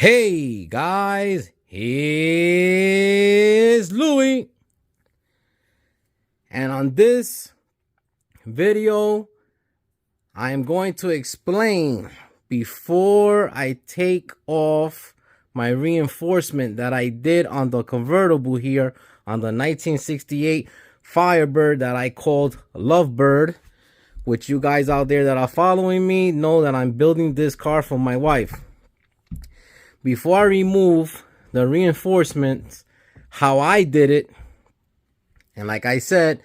Hey guys, here's Louie, and on this video I am going to explain, before I take off my reinforcement that I did on the convertible here on the 1968 Firebird that I called Lovebird, which you guys out there that are following me know that I'm building this car for my wife. Before I remove the reinforcements, how I did it, and like I said,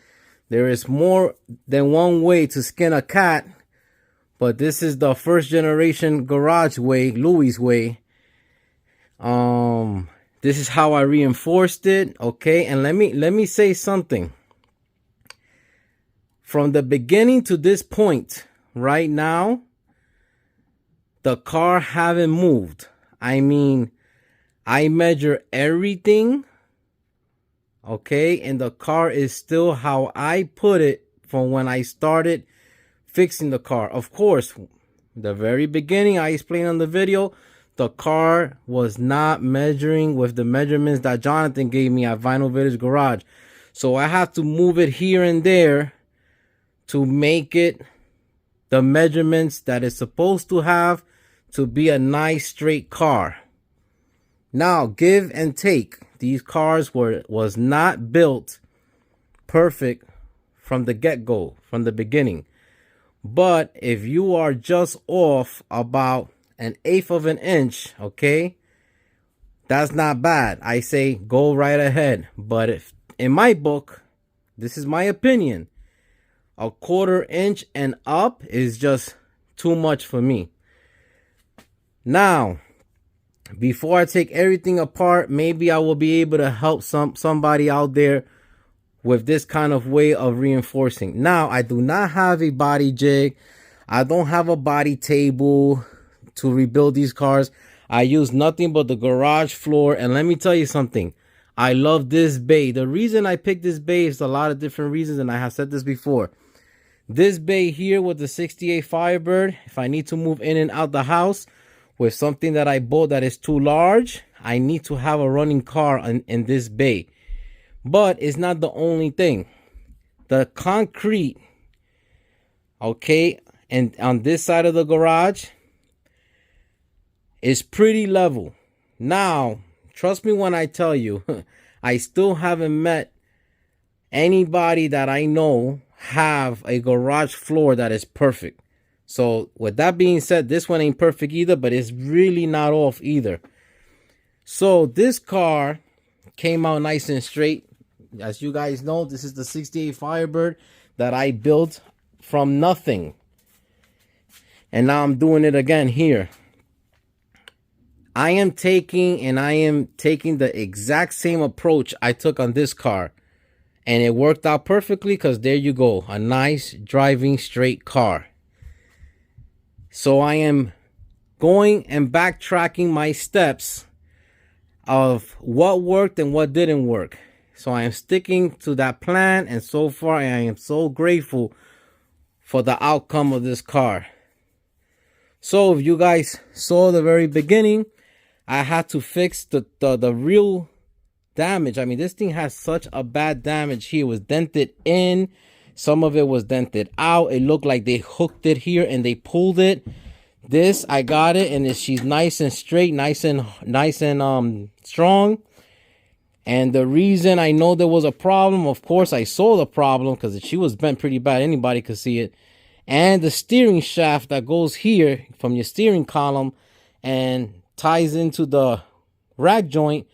there is more than one way to skin a cat, but this is the first generation garage way, Louie's way. This is how I reinforced it, okay? And let me say something. From the beginning to this point, right now, the car haven't moved. I mean, I measure everything, okay? And the car is still how I put it from when I started fixing the car. Of course, the very beginning, I explained on the video, the car was not measuring with the measurements that Jonathan gave me at Vinyl Village Garage. So I have to move it here and there to make it the measurements that it's supposed to have to be a nice straight car. Now, give and take. These cars was not built perfect from the get-go, from the beginning. But if you are just off about 1/8 of an inch, okay, that's not bad. I say go right ahead. But if, in my book, this is my opinion, 1/4 inch and up is just too much for me. Now, before I take everything apart, maybe I will be able to help somebody out there with this kind of way of reinforcing. Now, I do not have a body jig. I don't have a body table to rebuild these cars. I use nothing but the garage floor. And let me tell you something. I love this bay. The reason I picked this bay is a lot of different reasons, and I have said this before. This bay here with the 68 Firebird, if I need to move in and out the house with something that I bought that is too large, I need to have a running car in this bay. But it's not the only thing. The concrete, okay, and on this side of the garage is pretty level. Now, trust me when I tell you, I still haven't met anybody that I know have a garage floor that is perfect. So with that being said, this one ain't perfect either, but it's really not off either. So this car came out nice and straight. As you guys know, this is the 68 Firebird that I built from nothing. And now I'm doing it again here. I am taking the exact same approach I took on this car. And it worked out perfectly because there you go. A nice driving straight car. So I am going and backtracking my steps of what worked and what didn't work. So I am sticking to that plan, and so far I am so grateful for the outcome of this car. So if you guys saw the very beginning, I had to fix the real damage. I mean, this thing has such a bad damage here. It was dented in. Some of it was dented out. It looked like they hooked it here and they pulled it. This, I got it, and she's nice and straight, nice and strong. And the reason I know there was a problem, of course, I saw the problem because she was bent pretty bad. Anybody could see it. And the steering shaft that goes here from your steering column and ties into the rack joint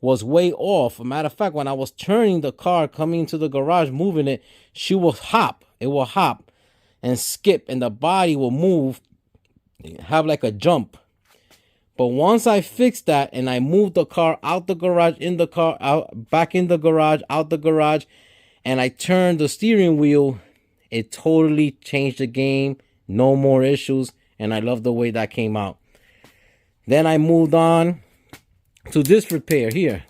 was way off. A matter of fact, when I was turning the car, coming to the garage, moving it, she will hop. It will hop and skip, and the body will move, have like a jump. But once I fixed that and I moved the car out the garage, in the car, out, back in the garage, out the garage, and I turned the steering wheel, it totally changed the game. No more issues, and I love the way that came out. Then I moved on to this repair here.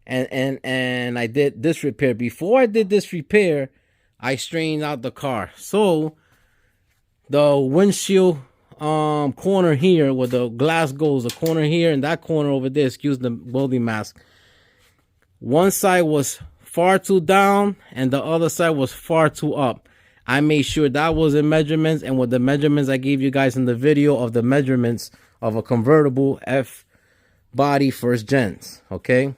And I did this repair. Before I did this repair, I straightened out the car. So the windshield corner here where the glass goes, the corner here and that corner over there, excuse the welding mask, one side was far too down and the other side was far too up. I made sure that was in measurements, and with the measurements I gave you guys in the video of the measurements of a convertible F body first gens. Okay,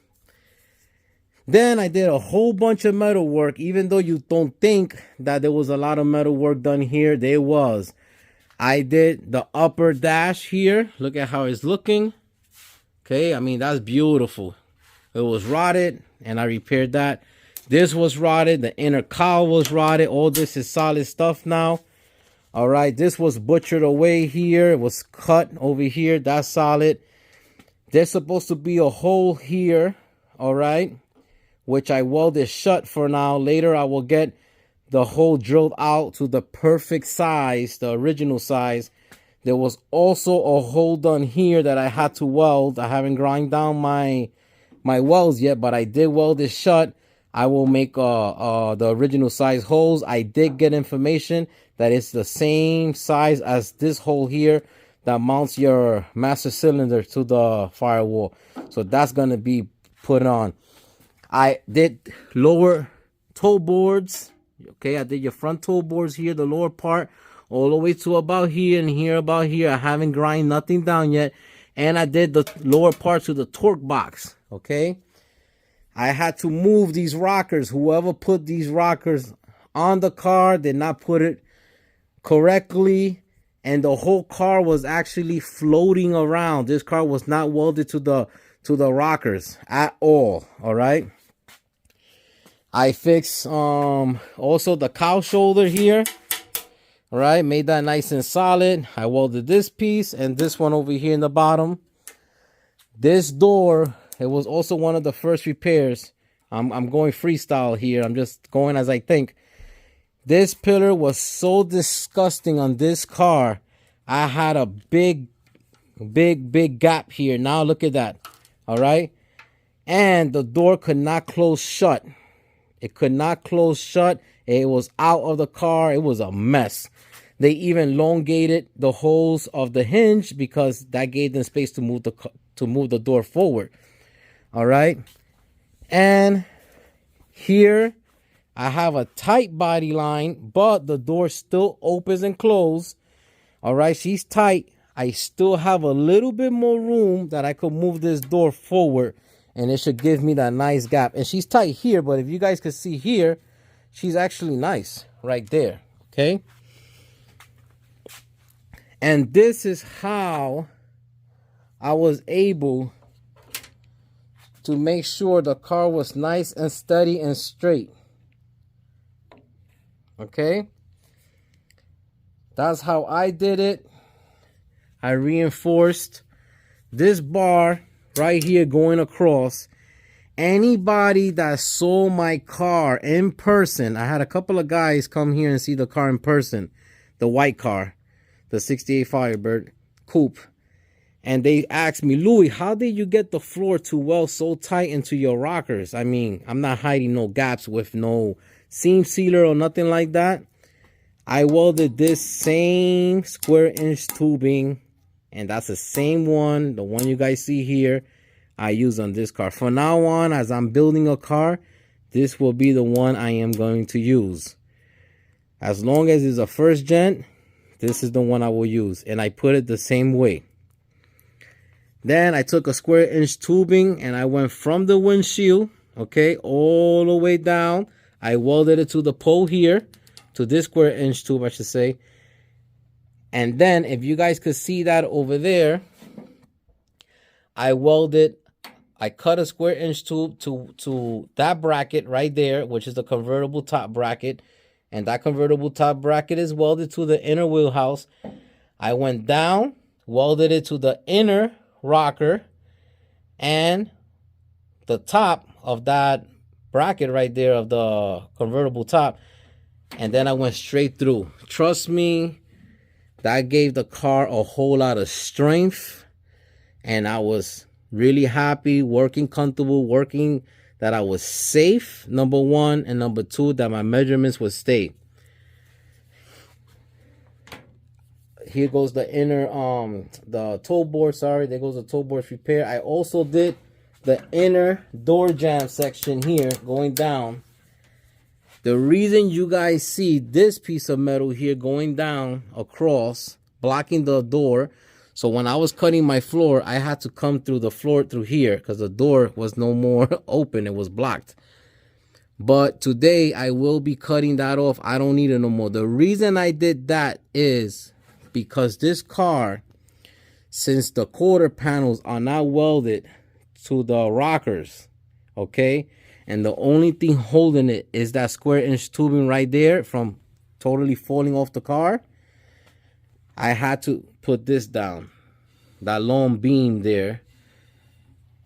then I did a whole bunch of metal work. Even though you don't think that there was a lot of metal work done here, there was. I did the upper dash here. Look at how it's looking. Okay, I mean, that's beautiful. It was rotted and I repaired that. This was rotted. The inner cowl was rotted. All this is solid stuff now. All right, this was butchered away here. It was cut over here. That's solid. There's supposed to be a hole here. All right, which I welded shut for now. Later I will get the hole drilled out to the perfect size, the original size. There was also a hole done here that I had to weld. I haven't ground down my welds yet, but I did weld it shut. I will make the original size holes. I did get information that it's the same size as this hole here that mounts your master cylinder to the firewall. So that's going to be put on. I did lower toe boards. Okay, I did your front toe boards here, the lower part, all the way to about here and here, about here. I haven't grind nothing down yet. And I did the lower part to the torque box. Okay, I had to move these rockers. Whoever put these rockers on the car did not put it correctly, and the whole car was actually floating around. This car was not welded to the rockers at all. All right, I fixed also the cow shoulder here. All right, made that nice and solid. I welded this piece and this one over here in the bottom. This door, it was also one of the first repairs. I'm going freestyle here. I'm just going as I think. This pillar was so disgusting on this car. I had a big gap here. Now look at that. All right. And the door could not close shut. It could not close shut. It was out of the car. It was a mess. They even elongated the holes of the hinge because that gave them space to move the door forward. All right. And here I have a tight body line, but the door still opens and closes. All right, she's tight. I still have a little bit more room that I could move this door forward, and it should give me that nice gap. And she's tight here, but if you guys could see here, she's actually nice right there. Okay. And this is how I was able to make sure the car was nice and steady and straight. Okay, that's how I did it. I reinforced this bar right here going across. Anybody that saw my car in person, I had a couple of guys come here and see the car in person, the white car, the 68 Firebird coupe. And they asked me, Louis, how did you get the floor to weld so tight into your rockers? I mean, I'm not hiding no gaps with no seam sealer or nothing like that. I welded this same square inch tubing, and that's the same one, the one you guys see here, I use on this car. From now on, as I'm building a car, this will be the one I am going to use. As long as it's a first gen, this is the one I will use. And I put it the same way. Then I took a square inch tubing and I went from the windshield, okay, all the way down. I welded it to the pole here, to this square inch tube, I should say. And then if you guys could see that over there, I cut a square inch tube to that bracket right there, which is the convertible top bracket. And that convertible top bracket is welded to the inner wheelhouse. I went down, welded it to the inner rocker and the top of that bracket right there of the convertible top, and then I went straight through. Trust me, that gave the car a whole lot of strength, and I was really happy, working comfortable, working that I was safe, number one, and number two, that my measurements would stay. Here goes the inner the toe board. Sorry, there goes the toe board repair. I also did the inner door jamb section here going down. The reason you guys see this piece of metal here going down across, blocking the door. So when I was cutting my floor, I had to come through the floor through here because the door was no more open. It was blocked. But today I will be cutting that off. I don't need it no more. The reason I did that is because this car, since the quarter panels are not welded to the rockers, okay, and the only thing holding it is that square inch tubing right there from totally falling off the car, I had to put this down, that long beam there,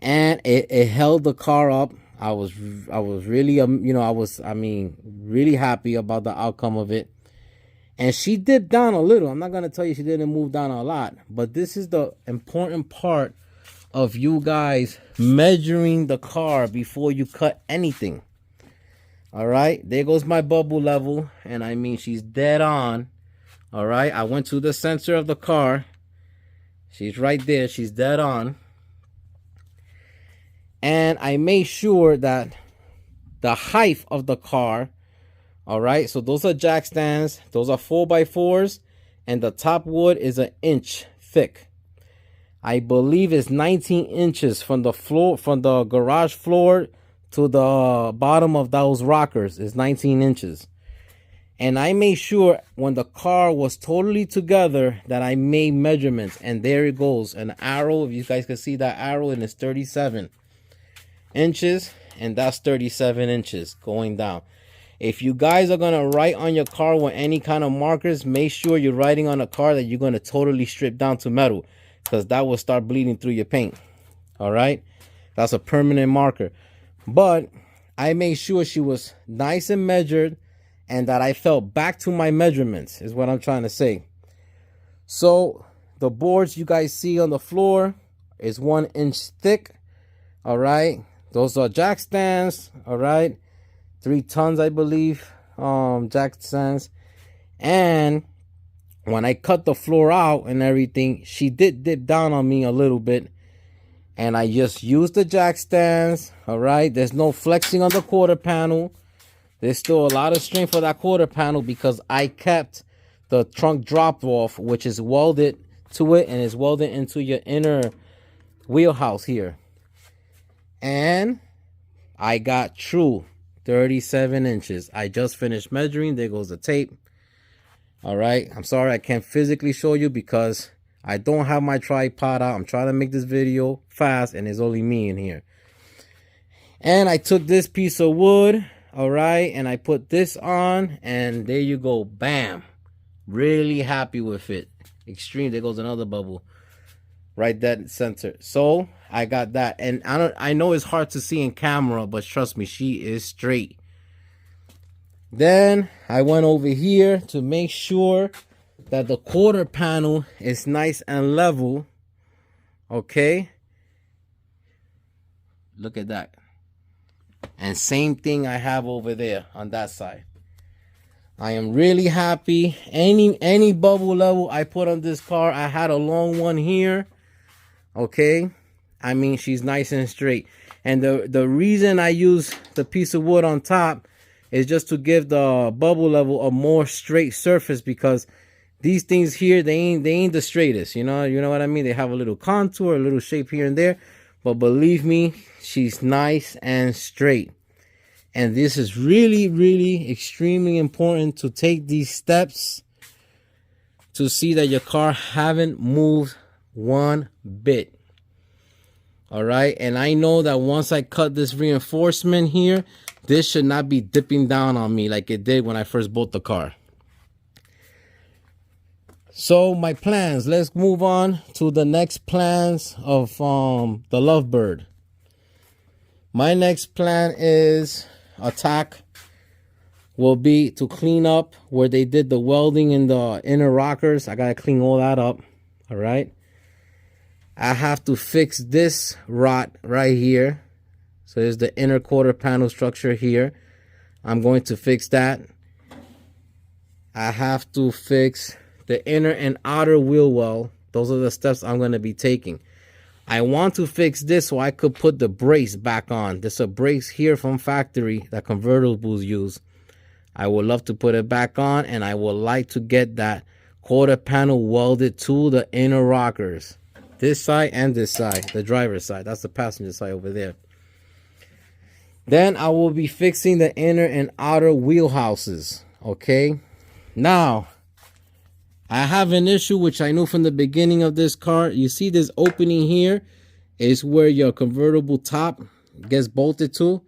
and it held the car up. I was really you know, really happy about the outcome of it. And she dipped down a little. I'm not gonna tell you she didn't move down a lot, but this is the important part of you guys measuring the car before you cut anything. All right, there goes my bubble level, and I mean she's dead on. All right, I went to the center of the car. She's right there. She's dead on. And I made sure that the height of the car, all right, so those are jack stands. Those are 4x4s, and the top wood is 1 inch thick. I believe it's 19 inches from the floor, from the garage floor to the bottom of those rockers is 19 inches. And I made sure when the car was totally together that I made measurements. And there it goes, an arrow. If you guys can see that arrow, and it's 37 inches, and that's 37 inches going down. If you guys are gonna write on your car with any kind of markers, make sure you're writing on a car that you're gonna totally strip down to metal, because that will start bleeding through your paint. All right, that's a permanent marker. But I made sure she was nice and measured, and that I felt back to my measurements is what I'm trying to say. So the boards you guys see on the floor is 1 inch thick. All right, those are jack stands. All right, 3 tons, I believe, jack stands. And when I cut the floor out and everything, she did dip down on me a little bit, and I just used the jack stands. All right, there's no flexing on the quarter panel. There's still a lot of strength for that quarter panel because I kept the trunk drop off, which is welded to it and is welded into your inner wheelhouse here. And I got true 37 inches. I just finished measuring. There goes the tape. All right, I'm sorry I can't physically show you because I don't have my tripod out. I'm trying to make this video fast, and there's only me in here. And I took this piece of wood, all right, and I put this on, and there you go. Bam. Really happy with it. Extreme. There goes another bubble right dead center. So I got that, and I know it's hard to see in camera, but trust me, she is straight. Then I went over here to make sure that the quarter panel is nice and level. Okay, look at that. And same thing I have over there on that side. I am really happy. Any bubble level I put on this car, I had a long one here. Okay, I mean she's nice and straight. And the reason I use the piece of wood on top is just to give the bubble level a more straight surface, because these things here, they ain't the straightest, you know what I mean? They have a little contour, a little shape here and there, but believe me, she's nice and straight. And this is really, really extremely important to take these steps to see that your car haven't moved one bit. All right, and I know that once I cut this reinforcement here, this should not be dipping down on me like it did when I first bought the car. So my plans, let's move on to the next plans of the Lovebird. My next plan is attack will be to clean up where they did the welding in the inner rockers. I gotta clean all that up. All right, I have to fix this rot right here. So there's the inner quarter panel structure here. I'm going to fix that. I have to fix the inner and outer wheel well. Those are the steps I'm going to be taking. I want to fix this so I could put the brace back on. There's a brace here from factory that convertibles use. I would love to put it back on, and I would like to get that quarter panel welded to the inner rockers. This side and this side, the driver's side. That's the passenger side over there. Then I will be fixing the inner and outer wheelhouses. Okay. Now, I have an issue which I knew from the beginning of this car. You see this opening here is where your convertible top gets bolted to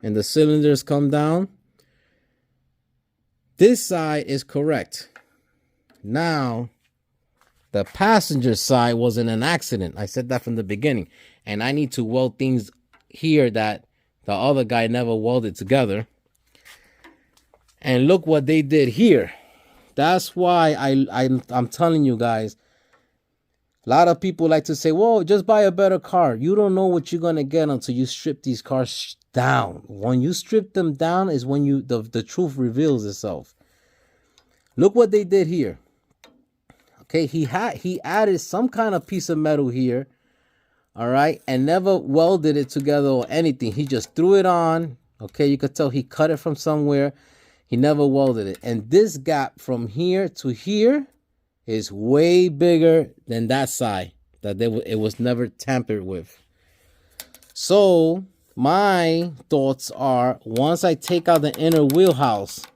and the cylinders come down. This side is correct. Now, the passenger side was in an accident. I said that from the beginning. And I need to weld things here that the other guy never welded together. And look what they did here. That's why I'm telling you guys, a lot of people like to say, well, just buy a better car. You don't know what you're going to get until you strip these cars down. When you strip them down is when the truth reveals itself. Look what they did here. Okay, he added some kind of piece of metal here, all right, and never welded it together or anything. He just threw it on. Okay, you could tell he cut it from somewhere. He never welded it. And this gap from here to here is way bigger than that side that it was never tampered with. So my thoughts are, once I take out the inner wheelhouse,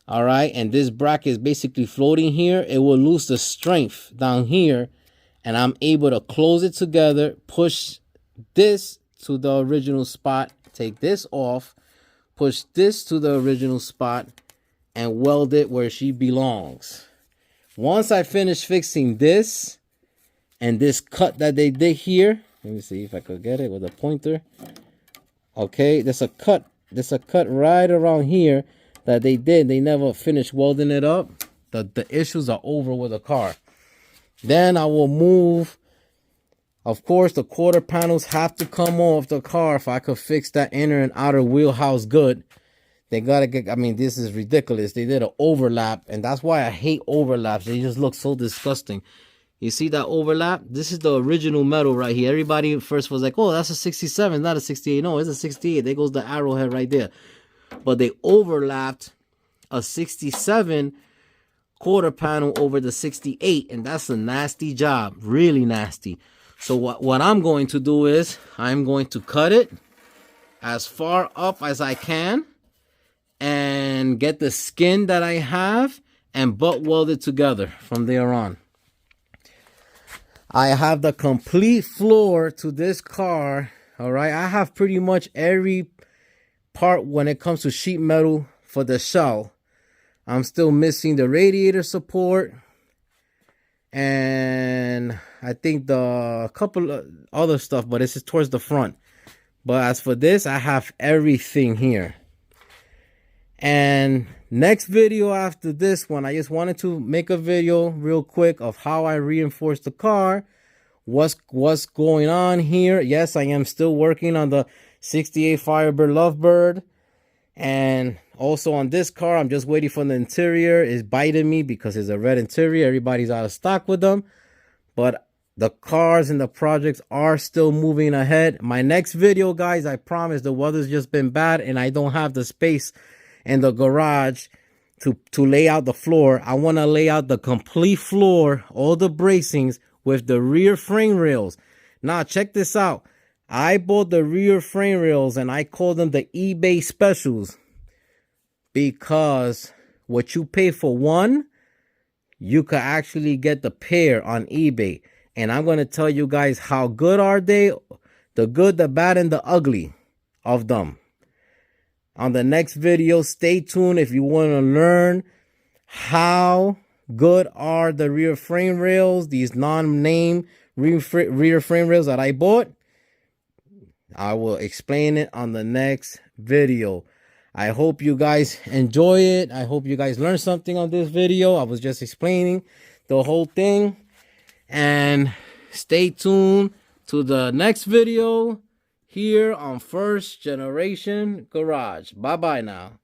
all right, and this bracket is basically floating here, it will lose the strength down here, and I'm able to close it together, push this to the original spot, take this off, push this to the original spot, and weld it where she belongs. Once I finish fixing this and this cut that they did here, let me see if I could get it with a pointer. Okay, there's a cut right around here that they did. They never finished welding it up. The issues are over with the car. Then I will move. Of course, the quarter panels have to come off the car if I could fix that inner and outer wheelhouse good. They gotta get, I mean, this is ridiculous. They did an overlap, and that's why I hate overlaps. They just look so disgusting. You see that overlap? This is the original metal right here. Everybody first was like, oh, that's a 67, not a 68. No, it's a 68. There goes the arrowhead right there. But they overlapped a 67 quarter panel over the 68, and that's a nasty job, really nasty. So what I'm going to do is I'm going to cut it as far up as I can and get the skin that I have and butt weld it together from there on. I have the complete floor to this car. All right, I have pretty much every part when it comes to sheet metal for the shell. I'm still missing the radiator support, and I think the couple of other stuff, but this is towards the front. But as for this, I have everything here. And next video after this one, I just wanted to make a video real quick of how I reinforced the car. What's going on here. Yes, I am still working on the 68 Firebird Lovebird. And also on this car, I'm just waiting for the interior. It's biting me because it's a red interior. Everybody's out of stock with them. But the cars and the projects are still moving ahead. My next video, guys, I promise, the weather's just been bad and I don't have the space in the garage to lay out the floor. I want to lay out the complete floor, all the bracings with the rear frame rails. Now, check this out. I bought the rear frame rails and I call them the eBay specials because what you pay for one, you could actually get the pair on eBay. And I'm going to tell you guys how good are they, the good, the bad, and the ugly of them. On the next video, stay tuned if you want to learn how good are the rear frame rails, these non-name rear frame rails that I bought. I will explain it on the next video. I hope you guys enjoy it. I hope you guys learned something on this video. I was just explaining the whole thing. And stay tuned to the next video here on First Generation Garage. Bye-bye now.